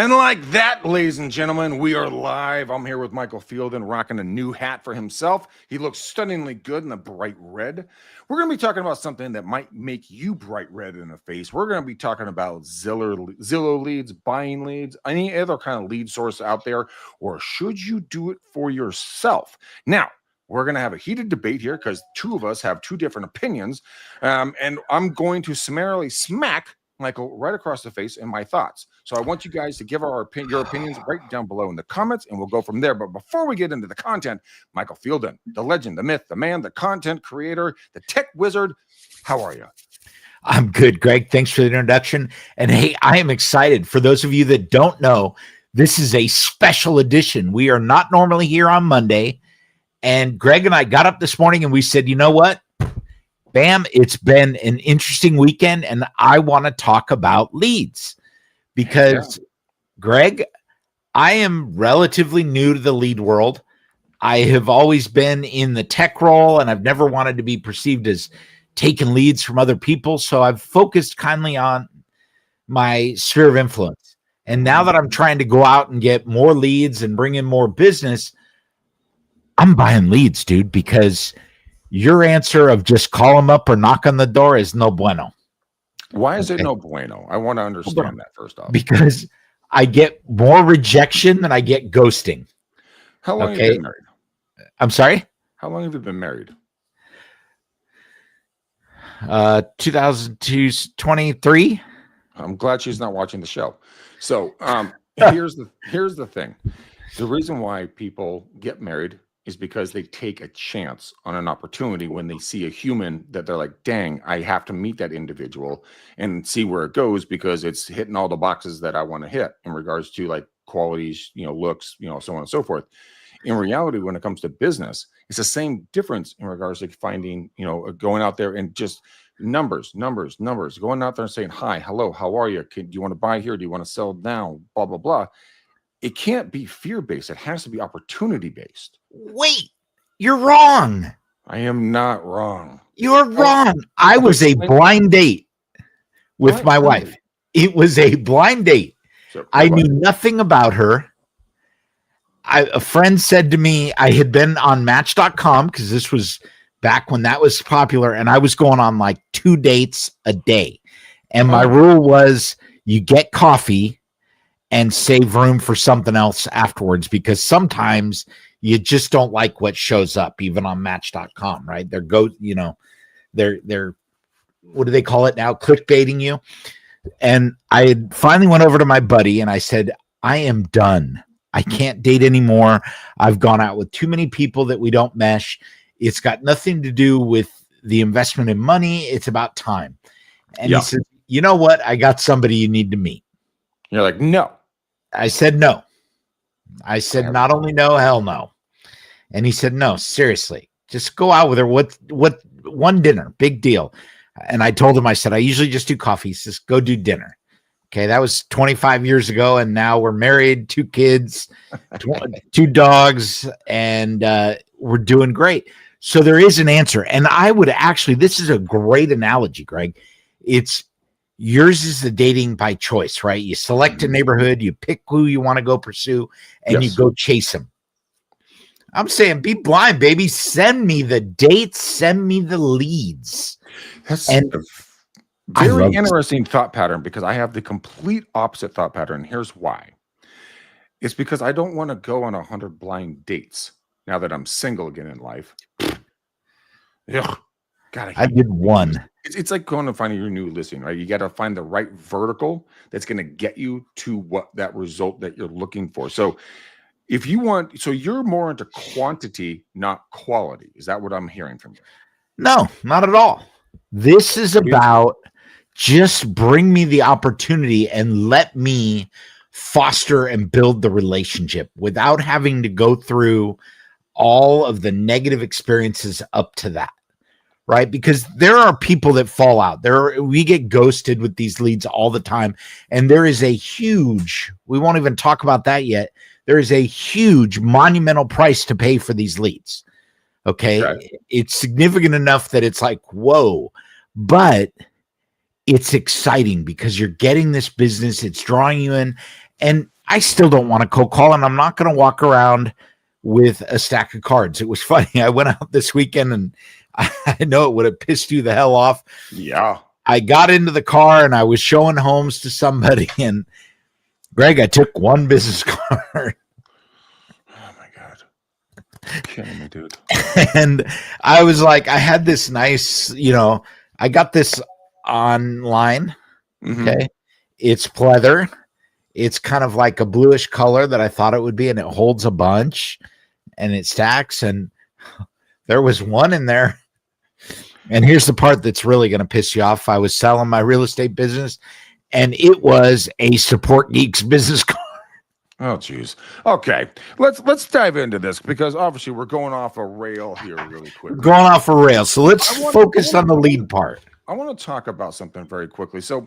And like that, ladies and gentlemen, we are live. I'm here with Michael Fielden, rocking a new hat for himself. He looks stunningly good in the bright red. We're going to be talking about something that might make you bright red in the face. We're going to be talking about Zillow leads, buying leads, any other kind of lead source out there, or should you do it for yourself? Now, we're going to have a heated debate here because two of us have two different opinions, and I'm going to summarily smack Michael right across the face in my thoughts. So I want you guys to give your opinions right down below in the comments, and we'll go from there. But before we get into the content, Michael Fielden, the legend, the myth, the man, the content creator, the tech wizard, how are you? I'm good, Greg. Thanks for the introduction. And hey, I am excited. For those of you that don't know, this is a special edition. We are not normally here on Monday. And Greg and I got up this morning and we said, you know what? Bam, it's been an interesting weekend, and I want to talk about leads because, Greg, I am relatively new to the lead world. I have always been in the tech role, and I've never wanted to be perceived as taking leads from other people, so I've focused kindly on my sphere of influence. And now that I'm trying to go out and get more leads and bring in more business, I'm buying leads, dude, because your answer of just call them up or knock on the door is no bueno. Why is it no bueno? I want to understand that first off. Because I get more rejection than I get ghosting. How long have you been married? I'm sorry? How long have you been married? 2023. I'm glad she's not watching the show. So here's the thing. The reason why people get married is because they take a chance on an opportunity when they see a human that they're like, dang, I have to meet that individual and see where it goes because it's hitting all the boxes that I want to hit in regards to like qualities, looks, so on and so forth. In reality, when it comes to business, it's the same difference in regards to finding, going out there and just numbers, going out there and saying, hi, hello, how are you? Do you want to buy here? Do you want to sell now? Blah, blah, blah. It can't be fear-based. It has to be opportunity-based. Wait, you're wrong. I am not wrong. You're wrong. I was a blind date with my wife. It was a blind date. So, I knew nothing about her. A friend said to me, I had been on Match.com because this was back when that was popular, and I was going on like 2 dates a day. And my rule was you get coffee and save room for something else afterwards, because sometimes you just don't like what shows up, even on Match.com, right? They're what do they call it now? Clickbaiting you. And I finally went over to my buddy and I said, I am done. I can't date anymore. I've gone out with too many people that we don't mesh. It's got nothing to do with the investment in money. It's about time. And he said, you know what? I got somebody you need to meet. You're like, no. I said, no. I said, not only no, hell no. And he said, no, seriously, just go out with her. What, one dinner, big deal. And I told him, I said, I usually just do coffee. He says, go do dinner. Okay. That was 25 years ago. And now we're married, 2 kids, 2 dogs, and we're doing great. So there is an answer. And I would actually, this is a great analogy, Greg. Yours is the dating by choice, right? You select a neighborhood, you pick who you want to go pursue, and you go chase them. I'm saying be blind, baby. Send me the dates, send me the leads. That's a very interesting thought pattern, because I have the complete opposite thought pattern. Here's why. It's because I don't want to go on 100 blind dates now that I'm single again in life. Ugh. God, I did one. It's like going and finding your new listing, right? You got to find the right vertical that's going to get you to that result that you're looking for. So if you want, so you're more into quantity, not quality. Is that what I'm hearing from you? No, not at all. This is about just bring me the opportunity and let me foster and build the relationship without having to go through all of the negative experiences up to that. Right? Because there are people that fall out. We get ghosted with these leads all the time. And there is a huge, we won't even talk about that yet. There is a huge monumental price to pay for these leads. Okay. Right. It's significant enough that it's like, whoa, but it's exciting because you're getting this business. It's drawing you in. And I still don't want to cold call, and I'm not going to walk around with a stack of cards. It was funny. I went out this weekend, and I know it would have pissed you the hell off. Yeah. I got into the car, and I was showing homes to somebody, and Greg, I took one business card. Oh my God. You're kidding me, dude. And I was like, I had this nice, I got this online. Mm-hmm. Okay. It's pleather. It's kind of like a bluish color that I thought it would be, and it holds a bunch and it stacks. And there was one in there. And here's the part that's really going to piss you off. I was selling my real estate business, and it was a Support Geeks business card. Oh, geez. Okay, let's dive into this, because obviously we're going off a rail here really quick. Going off a rail. So let's focus on the lead part. I want to talk about something very quickly. So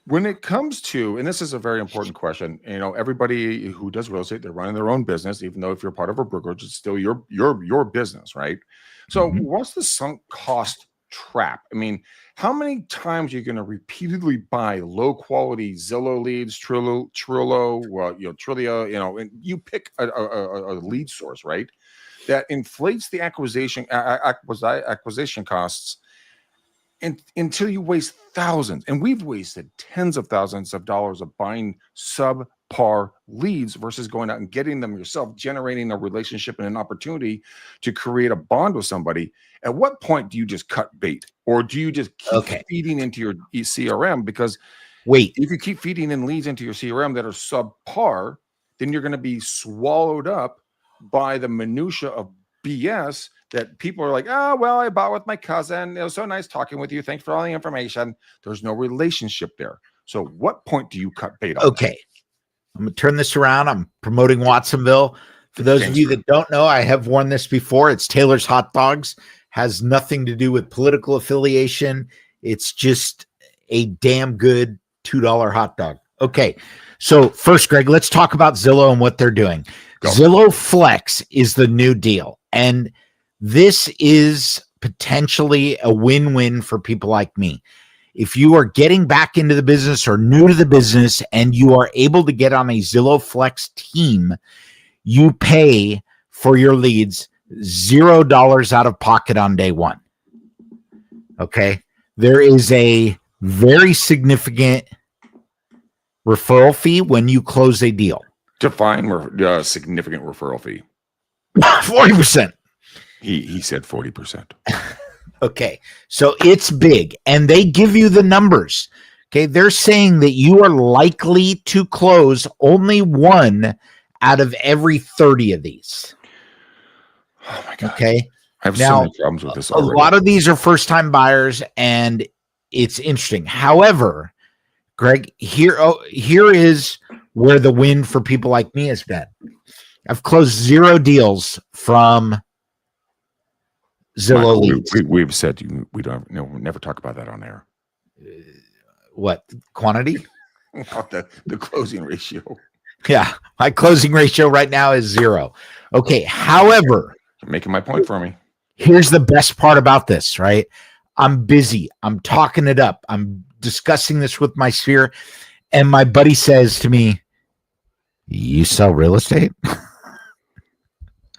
when it comes to, and this is a very important question, everybody who does real estate, they're running their own business, even though if you're part of a brokerage, it's still your business, right? So what's the sunk cost trap? I mean, how many times are you going to repeatedly buy low quality Zillow leads, Trello, Trillia, and you pick a lead source, right? That inflates the acquisition costs until you waste thousands. And we've wasted tens of thousands of dollars of buying subpar leads versus going out and getting them yourself, generating a relationship and an opportunity to create a bond with somebody. At what point do you just cut bait, or do you just keep feeding into your CRM? Because if you keep feeding in leads into your CRM that are subpar, then you're going to be swallowed up by the minutia of BS that people are like, oh, well, I bought with my cousin. It was so nice talking with you. Thanks for all the information. There's no relationship there. So what point do you cut bait on? Okay. I'm going to turn this around. I'm promoting Watsonville. For those of you that don't know, I have worn this before. It's Taylor's Hot Dogs. Has nothing to do with political affiliation. It's just a damn good $2 hot dog. Okay. So first, Greg, let's talk about Zillow and what they're doing. Go. Zillow Flex is the new deal. And this is potentially a win-win for people like me. If you are getting back into the business or new to the business and you are able to get on a Zillow Flex team, you pay for your leads $0 out of pocket on day one. Okay. There is a very significant referral fee when you close a deal. Define significant referral fee. 40%. He said 40%. Okay. So it's big, and they give you the numbers. Okay. They're saying that you are likely to close only one out of every 30 of these. Oh my God. Okay. I have so many problems with this already. A lot of these are first-time buyers, and it's interesting. However, Greg, here is where the win for people like me has been. I've closed 0 deals from Zillow leads. We've said we don't. No, we never talk about that on air. What quantity? the closing ratio. Yeah, my closing ratio right now is 0. Okay. However, you're making my point for me. Here's the best part about this, right? I'm busy. I'm talking it up. I'm discussing this with my sphere, and my buddy says to me, "You sell real estate?"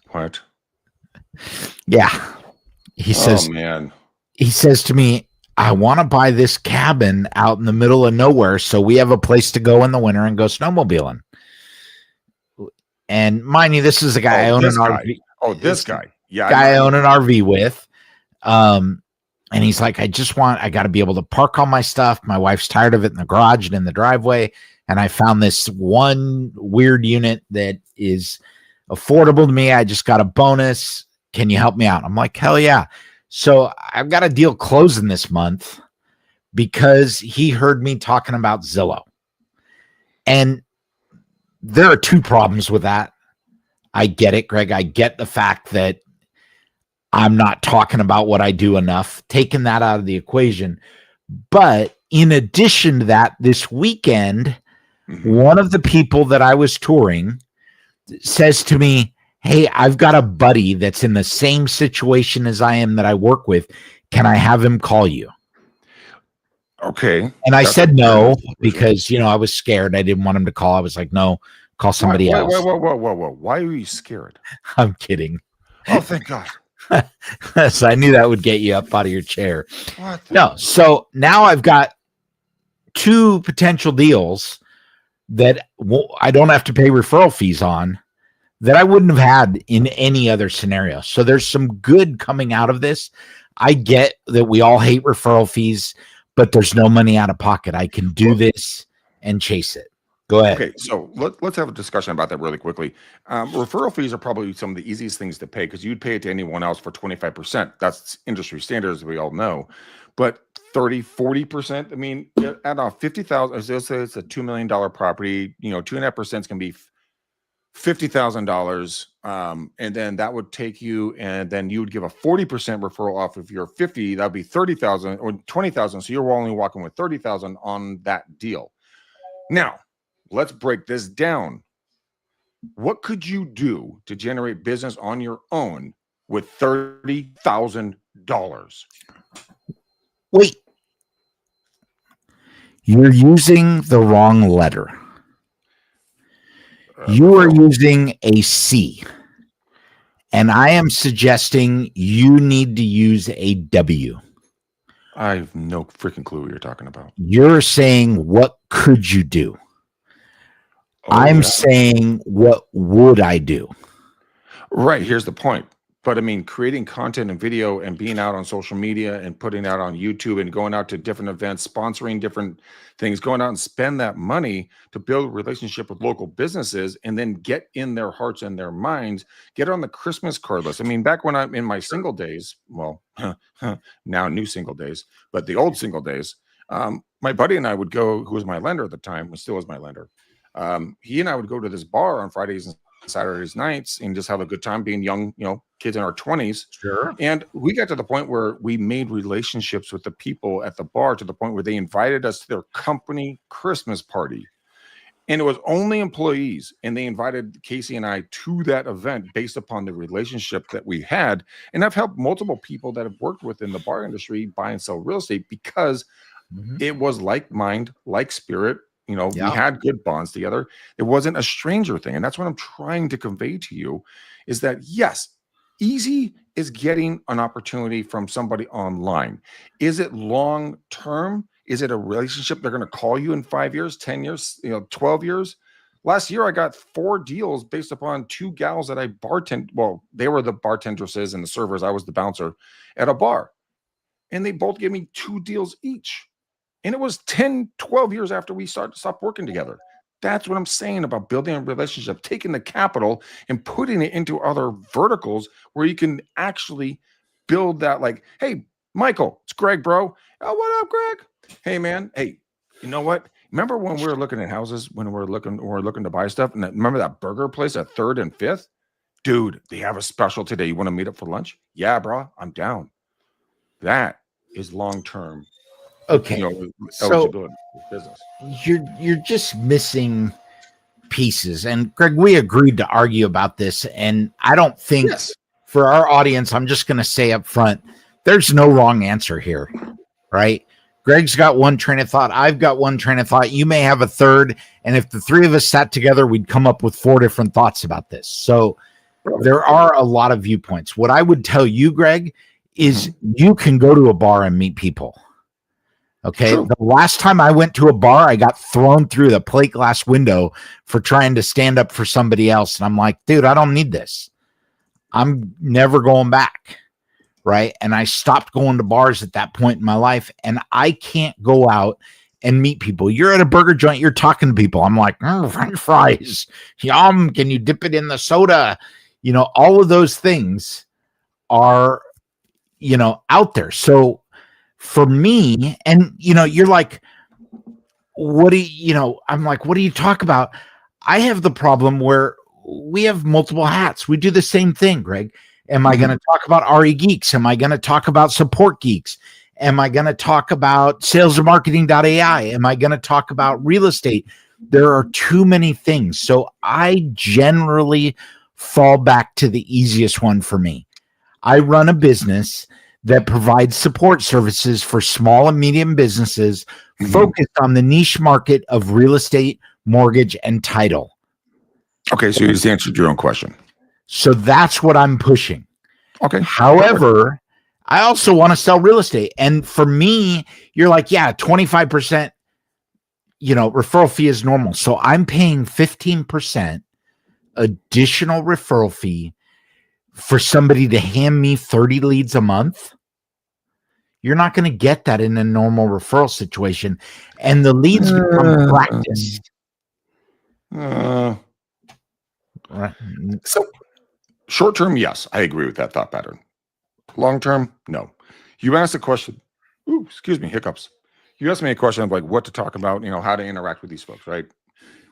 What? Yeah. He says, "Oh man." He says to me, "I want to buy this cabin out in the middle of nowhere so we have a place to go in the winter and go snowmobiling." And mind you, this is a guy I own an RV. Oh, this guy. Yeah. I own an RV with. And he's like, I got to be able to park all my stuff. My wife's tired of it in the garage and in the driveway. And I found this one weird unit that is affordable to me. I just got a bonus. Can you help me out? I'm like, hell yeah. So I've got a deal closing this month because he heard me talking about Zillow. And there are 2 problems with that. I get it, Greg. I get the fact that I'm not talking about what I do enough, taking that out of the equation. But in addition to that, this weekend, one of the people that I was touring says to me, "Hey, I've got a buddy that's in the same situation as I am that I work with. Can I have him call you?" Okay. And I said no because, I was scared. I didn't want him to call. I was like, no, call somebody else. Whoa. Why are you scared? I'm kidding. Oh, thank God. So I knew that would get you up out of your chair. What No. So now I've got 2 potential deals that I don't have to pay referral fees on that I wouldn't have had in any other scenario. So there's some good coming out of this. I get that we all hate referral fees, but there's no money out of pocket. I can do this and chase it. Go ahead. Okay, so let's have a discussion about that really quickly. Referral fees are probably some of the easiest things to pay because you'd pay it to anyone else for 25%. That's industry standards, we all know. But 30, 40%, I mean, at a 50,000, let's say it's a $2 million property, 2.5% is going to be $50,000. And then that would take you, and then you would give a 40% referral off of your 50, that'd be 30,000 or 20,000. So you're only walking with 30,000 on that deal. Now, let's break this down. What could you do to generate business on your own with $30,000? Wait. You're using the wrong letter. You are using a C. And I am suggesting you need to use a W. I have no freaking clue what you're talking about. You're saying, what could you do? I'm saying, what would I do? Right. Here's the point. But I mean, creating content and video and being out on social media and putting out on YouTube and going out to different events, sponsoring different things, going out and spend that money to build a relationship with local businesses and then get in their hearts and their minds, get on the Christmas card list. I mean, back when I'm in my single days, well, now new single days, but the old single days, my buddy and I would go, who was my lender at the time, who still is my lender. He and I would go to this bar on Fridays and Saturdays nights and just have a good time being young, kids in our 20s. Sure. And we got to the point where we made relationships with the people at the bar to the point where they invited us to their company Christmas party. And it was only employees. And they invited Casey and I to that event based upon the relationship that we had. And I've helped multiple people that have worked within the bar industry buy and sell real estate because it was like mind, like spirit. We had good bonds together. It wasn't a stranger thing. And that's what I'm trying to convey to you is that, yes, easy is getting an opportunity from somebody online. Is it long term? Is it a relationship they're going to call you in 5 years, 10 years, 12 years? Last year, I got 4 deals based upon 2 gals that I bartend. Well, they were the bartendresses and the servers. I was the bouncer at a bar. And they both gave me 2 deals each. And it was 10, 12 years after we stopped working together. That's what I'm saying about building a relationship, taking the capital and putting it into other verticals where you can actually build that like, hey, Michael, it's Greg, bro. Oh, what up, Greg? Hey, man. Hey, you know what? Remember when we were looking at houses, when we're looking to buy stuff? And remember that burger place at 3rd and 5th? Dude, they have a special today. You want to meet up for lunch? Yeah, bro, I'm down. That is long-term. Okay, so business. You're just missing pieces. And Greg, we agreed to argue about this, and I don't think for our audience, I'm just going to say up front, there's no wrong answer here, right? Greg's got one train of thought. I've got one train of thought. You may have a third, and if the 3 of us sat together, we'd come up with 4 different thoughts about this. So there are a lot of viewpoints. What I would tell you, Greg, is you can go to a bar and meet people. Okay. True. The last time I went to a bar, I got thrown through the plate glass window for trying to stand up for somebody else. And I'm like, dude, I don't need this. I'm never going back. Right. And I stopped going to bars at that point in my life. And I can't go out and meet people. You're at a burger joint, you're talking to people. I'm like, French fries. Yum. Can you dip it in the soda? All of those things are, out there. So for me, and you're like, what do you, I'm like, what do you talk about? I have the problem where we have multiple hats. We do the same thing, Greg. Am I going to talk about RE Geeks? Am I going to talk about Support Geeks? Am I going to talk about sales and marketing.ai? Am I going to talk about real estate? There are too many things. So I generally fall back to the easiest one for me. I run a business that provides support services for small and medium businesses focused on the niche market of real estate, mortgage, and title. Okay, so you just answered your own question. So that's what I'm pushing. Okay. However, I also want to sell real estate. And for me, you're like, yeah, 25%, referral fee is normal. So I'm paying 15% additional referral fee for somebody to hand me 30 leads a month. You're not going to get that in a normal referral situation. And the leads become practice. So short term, yes, I agree with that thought pattern. Long term, no. You asked a question. Ooh, excuse me, hiccups. You asked me a question of like what to talk about, how to interact with these folks, right?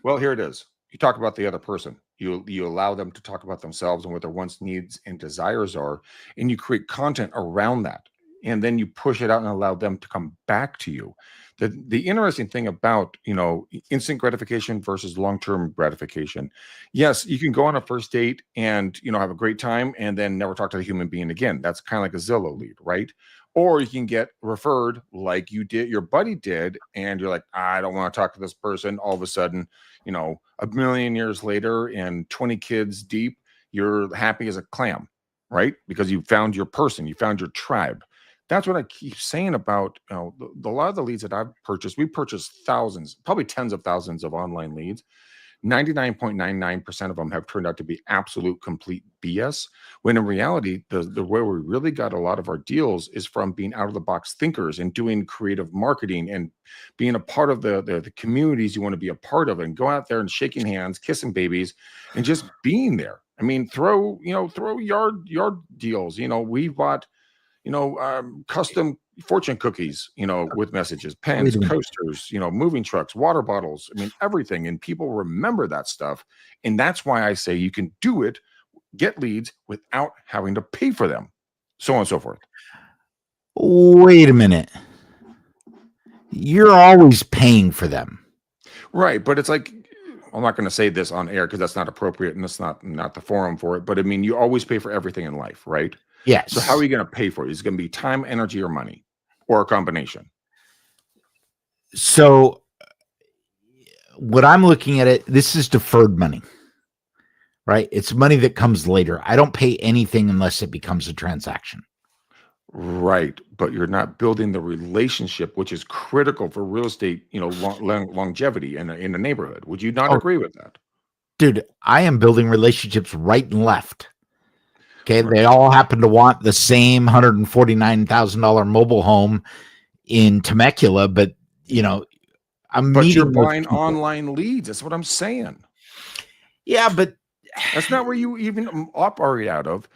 Well, here it is. You talk about the other person. You allow them to talk about themselves and what their wants, needs, and desires are, and you create content around that. And then you push it out and allow them to come back to you. The interesting thing about, instant gratification versus long-term gratification. Yes, you can go on a first date and, have a great time and then never talk to the human being again. That's kind of like a Zillow lead, right? Or you can get referred like you did, your buddy did, and you're like, I don't want to talk to this person. All of a sudden, a million years later and 20 kids deep, you're happy as a clam, right? Because you found your person, you found your tribe. That's what I keep saying about a lot of the leads that I've purchased. We purchased thousands, probably tens of thousands of online leads. 99.99% of them have turned out to be absolute complete BS. When in reality, the way we really got a lot of our deals is from being out of the box thinkers and doing creative marketing and being a part of the communities you want to be a part of, and go out there and shaking hands, kissing babies, and just being there. I mean, throw yard deals. We bought custom fortune cookies, with messages, pens, coasters, moving trucks, water bottles. I mean, everything. And people remember that stuff. And that's why I say you can do it, get leads without having to pay for them, so on and so forth. Wait a minute. You're always paying for them. Right. But it's like, I'm not going to say this on air because that's not appropriate and that's not the forum for it. But I mean, you always pay for everything in life, right? Yes. So how are you going to pay for it? It's going to be time, energy, or money, or a combination. So what I'm looking at this is deferred money, right? It's money that comes later. I don't pay anything unless it becomes a transaction. Right. But you're not building the relationship, which is critical for real estate, longevity in a neighborhood. Would you not agree with that? Dude, I am building relationships right and left. Okay, they all happen to want the same $149,000 mobile home in Temecula, but But you're buying online leads. That's what I'm saying. Yeah, but that's not where you even operate out of.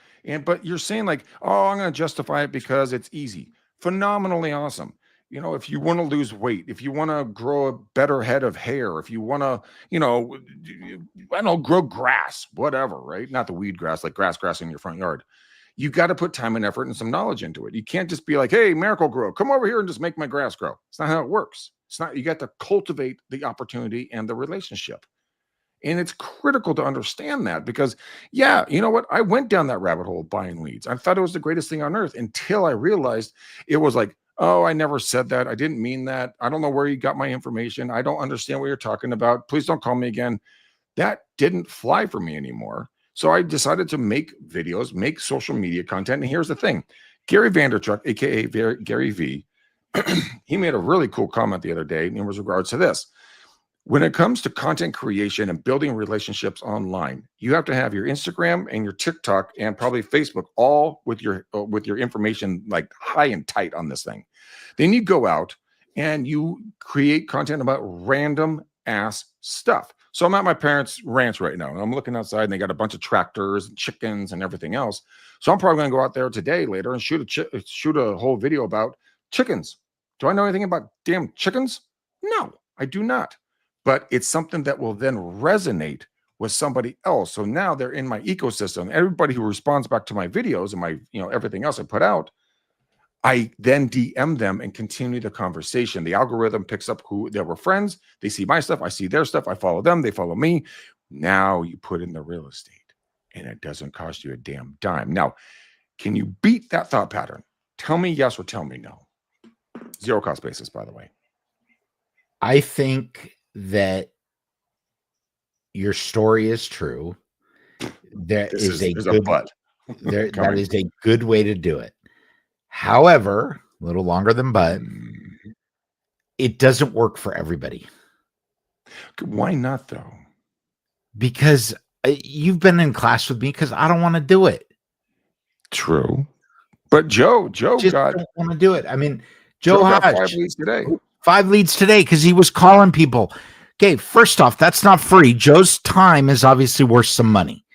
But you're saying like, oh, I'm going to justify it because it's easy. Phenomenally awesome. If you want to lose weight, if you want to grow a better head of hair, if you want to, I don't know, grow grass, whatever, right? Not the weed grass, like grass in your front yard. You got to put time and effort and some knowledge into it. You can't just be like, hey, Miracle-Gro, come over here and just make my grass grow. It's not how it works. It's not, you got to cultivate the opportunity and the relationship. And it's critical to understand that because, yeah, you know what? I went down that rabbit hole of buying leads. I thought it was the greatest thing on earth until I realized it was like, oh, I never said that. I didn't mean that. I don't know where you got my information. I don't understand what you're talking about. Please don't call me again. That didn't fly for me anymore. So I decided to make videos, make social media content. And here's the thing. Gary Vanderchuck, aka Gary V, he made a really cool comment the other day in regards to this. When it comes to content creation and building relationships online, you have to have your Instagram and your TikTok and probably Facebook all with your information like high and tight on this thing. Then you go out and you create content about random ass stuff. So I'm at my parents' ranch right now, and I'm looking outside, and they got a bunch of tractors and chickens and everything else. So I'm probably going to go out there today later and shoot a whole video about chickens. Do I know anything about damn chickens? No, I do not. But it's something that will then resonate with somebody else. So now they're in my ecosystem. Everybody who responds back to my videos and my, everything else I put out, I then DM them and continue the conversation. The algorithm picks up who they were friends. They see my stuff. I see their stuff. I follow them. They follow me. Now you put in the real estate and it doesn't cost you a damn dime. Now, can you beat that thought pattern? Tell me yes or tell me no. Zero cost basis, by the way. I think that your story is true. There is a good but. that is a good way to do it. However, a little longer than but, it doesn't work for everybody. Why not though? Because you've been in class with me because I don't want to do it. True. But Joe just don't want to do it. I mean, Joe got Hodge, 5 leads today. 5 leads today because he was calling people. Okay, first off, that's not free. Joe's time is obviously worth some money.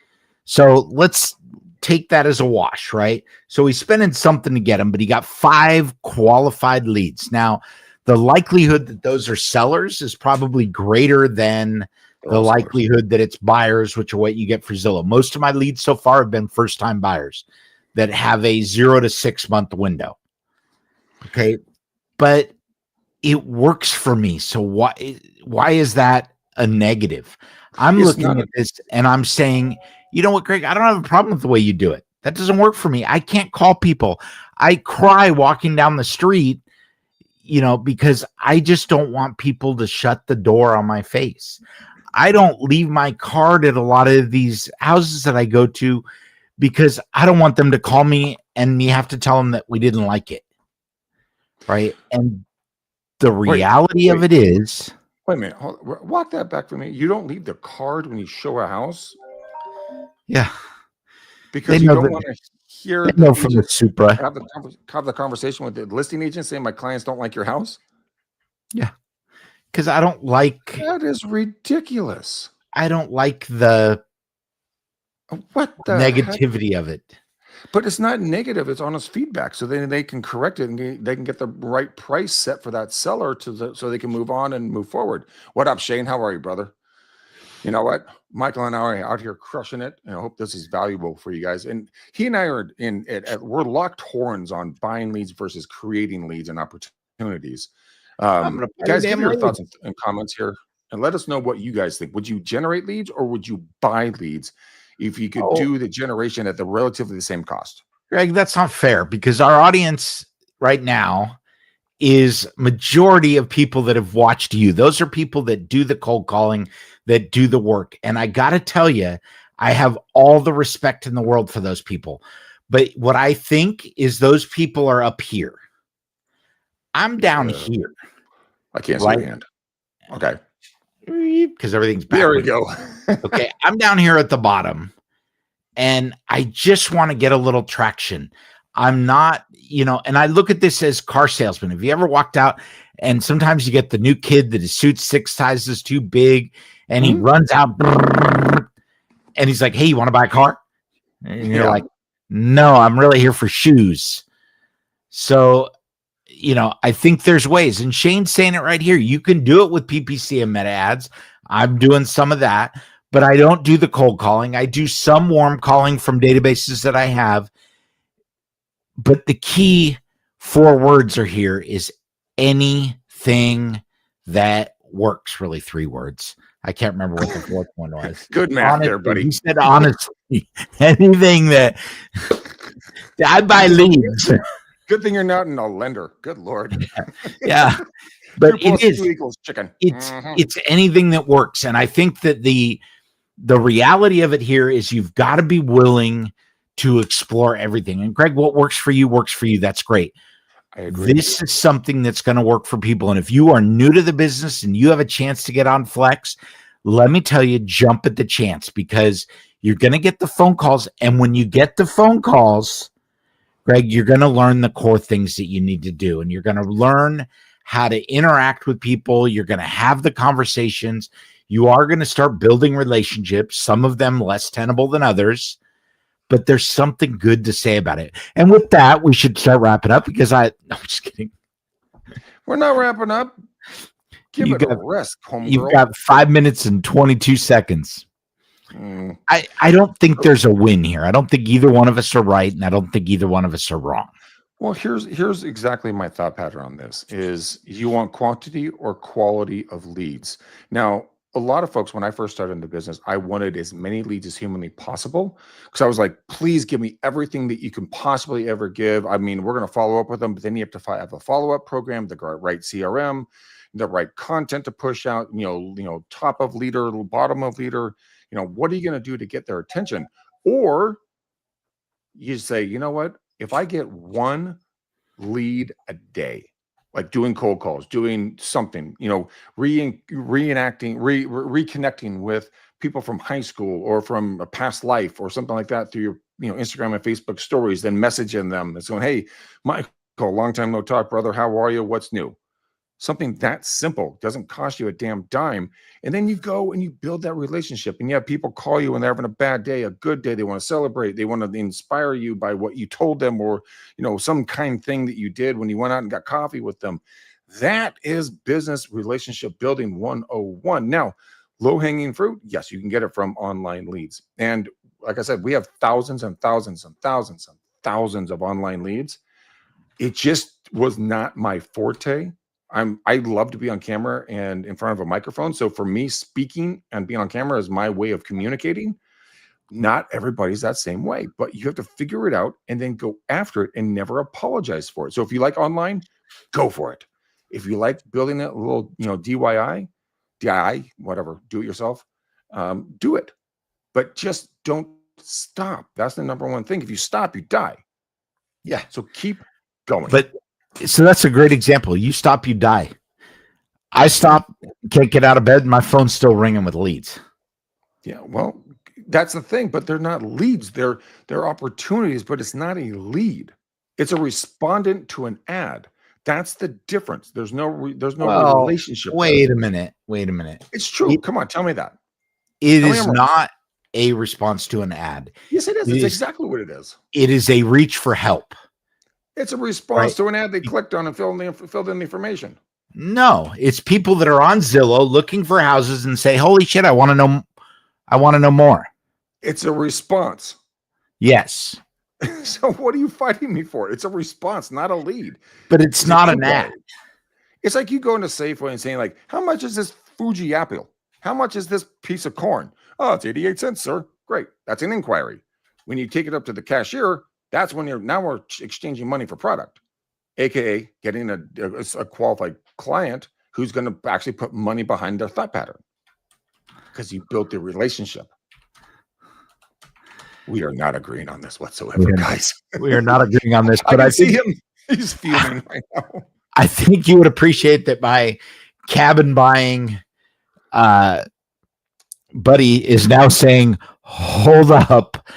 So let's take that as a wash, right? So he's spending something to get him, but he got 5 qualified leads. Now, the likelihood that those are sellers is probably greater than the likelihood that it's buyers, which are what you get for Zillow. Most of my leads so far have been first-time buyers that have a 0 to 6 month window. Okay. But it works for me. So why is that a negative? I'm looking at this and I'm saying, you know what, Greg, I don't have a problem with the way you do it. That doesn't work for me. I can't call people. I cry walking down the street, because I just don't want people to shut the door on my face. I don't leave my card at a lot of these houses that I go to because I don't want them to call me and me have to tell them that we didn't like it. Right. And the reality of it is. Wait a minute. Walk that back for me. You don't leave the card when you show a house? Yeah. Because you don't want to hear from the Supra. Have the conversation with the listing agent saying my clients don't like your house? Yeah. Because I don't like. That is ridiculous. I don't like the negativity of it. But it's not negative. It's honest feedback. So then they can correct it and they can get the right price set for that seller so they can move on and move forward. What up, Shane? How are you, brother? You know what? Michael and I are out here crushing it. And I hope this is valuable for you guys. And he and I are we're locked horns on buying leads versus creating leads and opportunities. Guys, give your thoughts and comments here and let us know what you guys think. Would you generate leads or would you buy leads if you could do the generation at the relatively the same cost? Greg, that's not fair because our audience right now is majority of people that have watched you. Those are people that do the cold calling, that do the work. And I got to tell you, I have all the respect in the world for those people. But what I think is those people are up here. I'm down here. I can't see your hand. Okay. Because everything's back. There we go. Okay. I'm down here at the bottom and I just want to get a little traction. I'm not, and I look at this as car salesman. Have you ever walked out and sometimes you get the new kid that his suit's 6 sizes too big and he runs out and he's like, hey, you want to buy a car? And you're like, no, I'm really here for shoes. So, I think there's ways, and Shane's saying it right here. You can do it with PPC and meta ads. I'm doing some of that, but I don't do the cold calling. I do some warm calling from databases that I have. But the key 4 words are here is anything that works. Really 3 words. I can't remember what the 4th one was. Good math there, buddy. He said honestly, anything that I buy leads. Good thing you're not in a lender. Good Lord. Yeah. But it is equals chicken. It's anything that works. And I think that the reality of it here is you've got to be willing to explore everything. And Greg, what works for you works for you. That's great. I agree. This is something that's going to work for people. And if you are new to the business and you have a chance to get on Flex, let me tell you, jump at the chance because you're going to get the phone calls. And when you get the phone calls, Greg, you're going to learn the core things that you need to do. And you're going to learn how to interact with people. You're going to have the conversations. You are going to start building relationships, some of them less tenable than others. But there's something good to say about it. And with that, we should start wrapping up because I'm just kidding. We're not wrapping up. Give it a rest, homegirl. You've got 5 minutes and 22 seconds. I don't think there's a win here. I don't think either one of us are right, and I don't think either one of us are wrong. Well, here's exactly my thought pattern on this is you want quantity or quality of leads. Now, a lot of folks, when I first started in the business, I wanted as many leads as humanly possible because I was like, please give me everything that you can possibly ever give. I mean, we're going to follow up with them, but then you have to have a follow-up program, the right CRM, the right content to push out, top of leader, bottom of leader. What are you going to do to get their attention? Or you say, you know what? If I get one lead a day, like doing cold calls, doing something, reconnecting with people from high school or from a past life or something like that through your, Instagram and Facebook stories, then messaging them and saying, hey, Michael, long time no talk, brother. How are you? What's new? Something that simple, doesn't cost you a damn dime. And then you go and you build that relationship, and you have people call you when they're having a bad day, a good day. They want to celebrate. They want to inspire you by what you told them, or, some kind thing that you did when you went out and got coffee with them. That is business relationship building 101. Now, low hanging fruit. Yes, you can get it from online leads. And like I said, we have thousands and thousands and thousands and thousands of online leads. It just was not my forte. I love to be on camera and in front of a microphone. So for me, speaking and being on camera is my way of communicating. Not everybody's that same way, but you have to figure it out and then go after it and never apologize for it. So if you like online, go for it. If you like building a little, DIY, whatever, do it yourself, do it. But just don't stop. That's the number one thing. If you stop, you die. Yeah. So keep going. So that's a great example. You stop, you die. I stop, can't get out of bed, my phone's still ringing with leads. Yeah, well, that's the thing, but they're not leads. They're opportunities, but it's not a lead. It's a respondent to an ad. That's the difference. There's no relationship. Wait a minute. It's true. Come on, tell me that. It is not a response to an ad. Yes, it is. It's exactly what it is. It is a reach for help. It's a response to an ad they clicked on and filled in the information. No, it's people that are on Zillow looking for houses and say, holy shit, I want to know more. It's a response. Yes. So what are you fighting me for? It's a response, not a lead. But it's not an ad. It's like you go into Safeway and saying, like, how much is this Fuji apple? How much is this piece of corn? Oh, it's 88 cents, sir. Great. That's an inquiry. When you take it up to the cashier, that's when we're exchanging money for product, aka getting a qualified client who's going to actually put money behind their thought pattern because you built the relationship. We are not agreeing on this whatsoever, guys. We are not agreeing on this, but I see him. He's fuming right now. I think you would appreciate that my cabin buying buddy is now saying, hold up.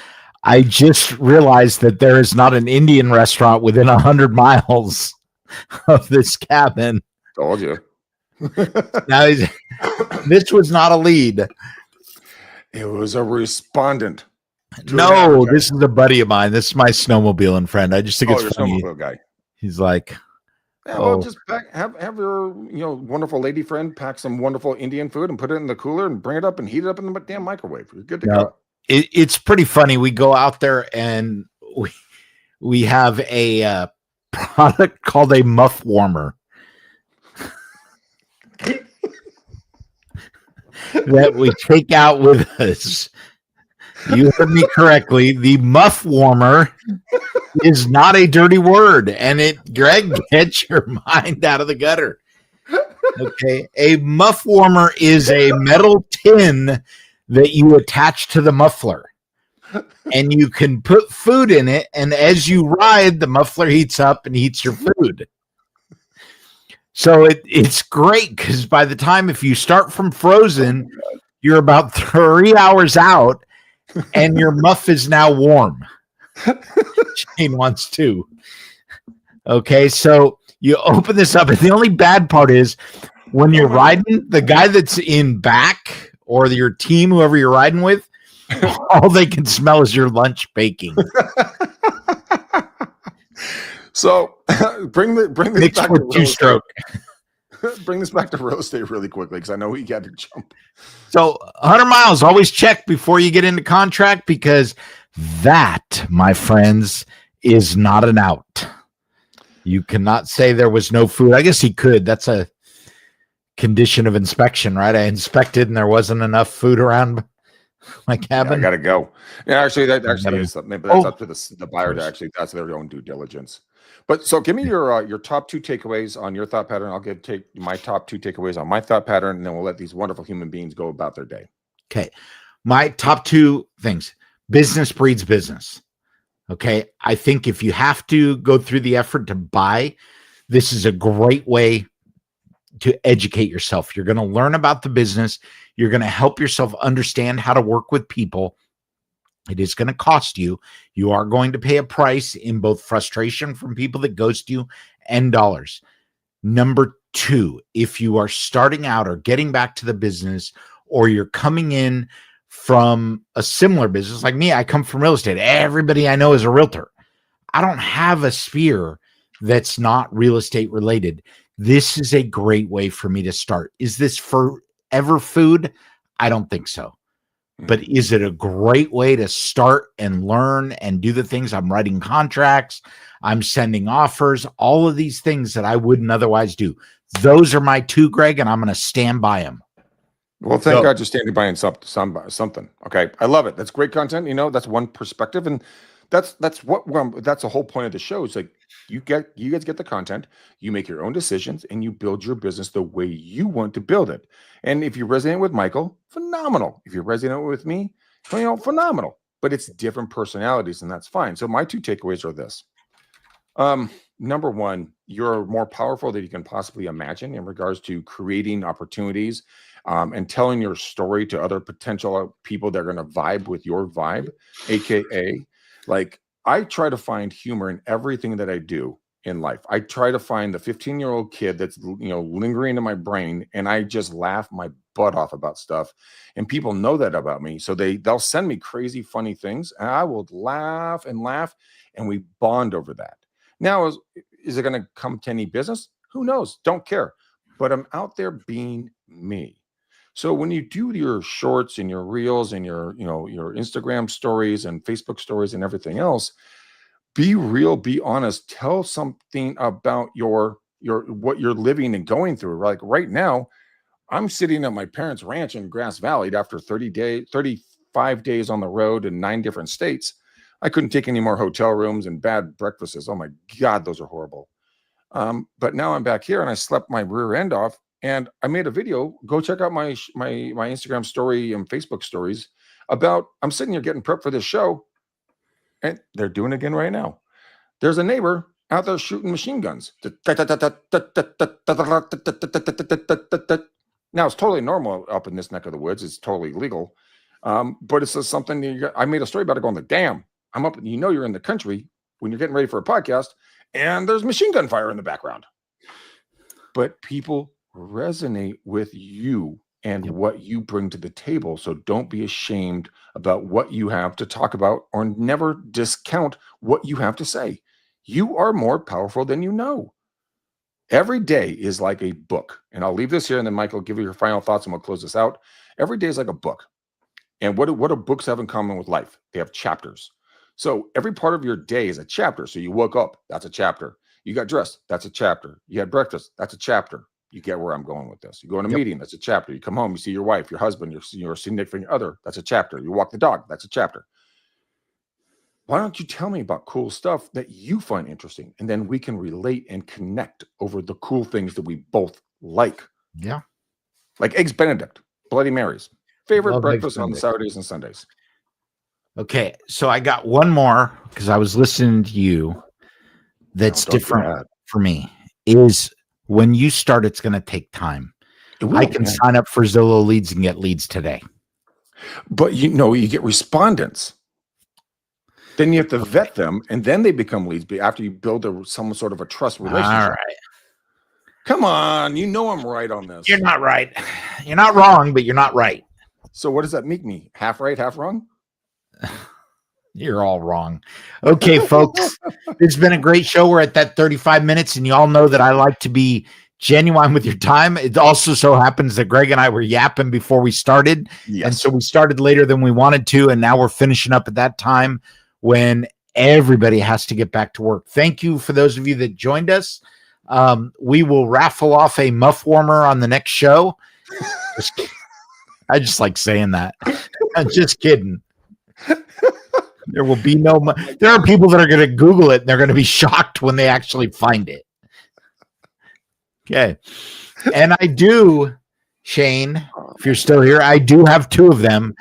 I just realized that there is not an Indian restaurant within 100 miles of this cabin. Told you. Now, this was not a lead. It was a respondent. No, this is a buddy of mine. This is my snowmobiling friend. I just think it's funny. Snowmobile guy. He's like, yeah, well, just have your wonderful lady friend pack some wonderful Indian food and put it in the cooler and bring it up and heat it up in the damn microwave. You're good to go. It's pretty funny. We go out there and we have a product called a muff warmer that we take out with us. You heard me correctly. The muff warmer is not a dirty word, and Greg, get your mind out of the gutter. Okay, a muff warmer is a metal tin that you attach to the muffler, and you can put food in it, and as you ride, the muffler heats up and heats your food. So it's great because by the time, if you start from frozen, you're about 3 hours out, and your muff is now warm. Shane wants to. Okay, so you open this up, and the only bad part is when you're riding, the guy that's in back or your team, whoever you're riding with, all they can smell is your lunch baking. So bring this back to two-stroke. Bring this back to real estate really quickly because I know we got to jump. So 100 miles, always check before you get into contract because that, my friends, is not an out. You cannot say there was no food. I guess he could. That's a condition of inspection, right? I inspected and there wasn't enough food around my cabin. I gotta go. Yeah, actually, that actually is something, but that's up to the buyer to actually, that's their own due diligence. But so give me your top 2 takeaways on your thought pattern. I'll take my top 2 takeaways on my thought pattern, and then we'll let these wonderful human beings go about their day. Okay. My top 2 things: business breeds business. Okay. I think if you have to go through the effort to buy, this is a great way to educate yourself. You're going to learn about the business. You're going to help yourself understand how to work with people. It is going to cost you. You are going to pay a price in both frustration from people that ghost you and dollars. Number 2, if you are starting out or getting back to the business, or you're coming in from a similar business like me, I come from real estate. Everybody I know is a realtor. I don't have a sphere that's not real estate related. This is a great way for me to start. Is this forever food? I don't think so. But is it a great way to start and learn and do the things? I'm writing contracts, I'm sending offers, all of these things that I wouldn't otherwise do. Those are my 2, Greg, and I'm going to stand by them. Well, thank God you're standing by something. Okay, I love it. That's great content. That's one perspective, and that's the whole point of the show. Is like you guys get the content, you make your own decisions, and you build your business the way you want to build it. And if you resonate with Michael, phenomenal. If you resonate with me, phenomenal. But it's different personalities, and that's fine. So my 2 takeaways are this. Number 1, you're more powerful than you can possibly imagine in regards to creating opportunities and telling your story to other potential people that are going to vibe with your vibe, aka like I try to find humor in everything that I do in life. I try to find the 15-year-old kid that's lingering in my brain, and I just laugh my butt off about stuff, and people know that about me, so they'll send me crazy funny things, and I will laugh, and we bond over that. Now, is it going to come to any business? Who knows? Don't care. But I'm out there being me. So when you do your shorts and your reels and your Instagram stories and Facebook stories and everything else, be real, be honest, tell something about your what you're living and going through. Like right now, I'm sitting at my parents' ranch in Grass Valley after 35 days on the road in 9 different states. I couldn't take any more hotel rooms and bad breakfasts. Oh my God, those are horrible. But now I'm back here and I slept my rear end off. And I made a video. Go check out my Instagram story and Facebook stories about I'm sitting here getting prepped for this show, and they're doing it again right now. There's a neighbor out there shooting machine guns. Now it's totally normal up in this neck of the woods. It's totally legal, but it's just something. I made a story about it. Going like, damn, I'm up. You're in the country when you're getting ready for a podcast, and there's machine gun fire in the background. But people resonate with you and what you bring to the table. So don't be ashamed about what you have to talk about, or never discount what you have to say. You are more powerful than you know. Every day is like a book. And I'll leave this here, and then Michael, give you your final thoughts and we'll close this out. Every day is like a book. And what do books have in common with life? They have chapters. So every part of your day is a chapter. So you woke up, that's a chapter. You got dressed, that's a chapter. You had breakfast, that's a chapter. You get where I'm going with this. You go in a meeting, that's a chapter. You come home, you see your wife, your husband, your significant other, that's a chapter. You walk the dog, that's a chapter. Why don't you tell me about cool stuff that you find interesting? And then we can relate and connect over the cool things that we both like. Yeah. Like Eggs Benedict, Bloody Marys. Favorite breakfast on Saturdays and Sundays. Okay. So I got one more because I was listening to you. That's different for me. Is when you start, it's going to take time. I can sign up for Zillow leads and get leads today. But you get respondents. Then you have to vet them, and then they become leads after you build some sort of a trust relationship. All right. Come on. I'm right on this. You're not right. You're not wrong, but you're not right. So what does that make me? Half right, half wrong? You're all wrong. Okay, folks. It's been a great show. We're at that 35 minutes, and you all know that I like to be genuine with your time. It also so happens that Greg and I were yapping before we started. Yes. And so we started later than we wanted to, and now we're finishing up at that time when everybody has to get back to work. Thank you for those of you that joined us. We will raffle off a muff warmer on the next show. I just like saying that. I'm just kidding. There will be no. There are people that are going to Google it and they're going to be shocked when they actually find it. Okay. And I do, Shane, if you're still here, I do have 2 of them.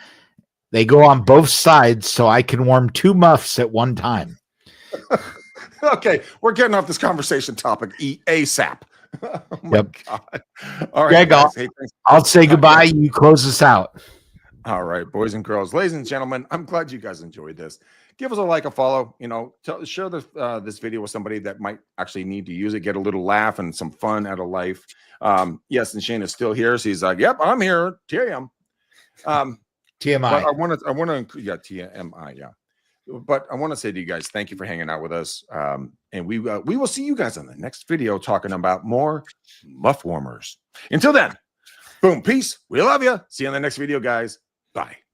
They go on both sides so I can warm 2 muffs at one time. Okay, we're getting off this conversation topic ASAP. Oh my God. All right, Greg, guys. Hey, I'll say goodbye. You close us out. All right, boys and girls, ladies and gentlemen, I'm glad you guys enjoyed this. Give us a like, a follow, share this this video with somebody that might actually need to use it, get a little laugh and some fun out of life. Yes, and Shane is still here. So he's like, yep, I'm here. TM. TMI. But I want to, yeah, TMI, yeah. But I want to say to you guys, thank you for hanging out with us. And we will see you guys on the next video talking about more muff warmers. Until then, boom, peace. We love you. See you in the next video, guys. Bye.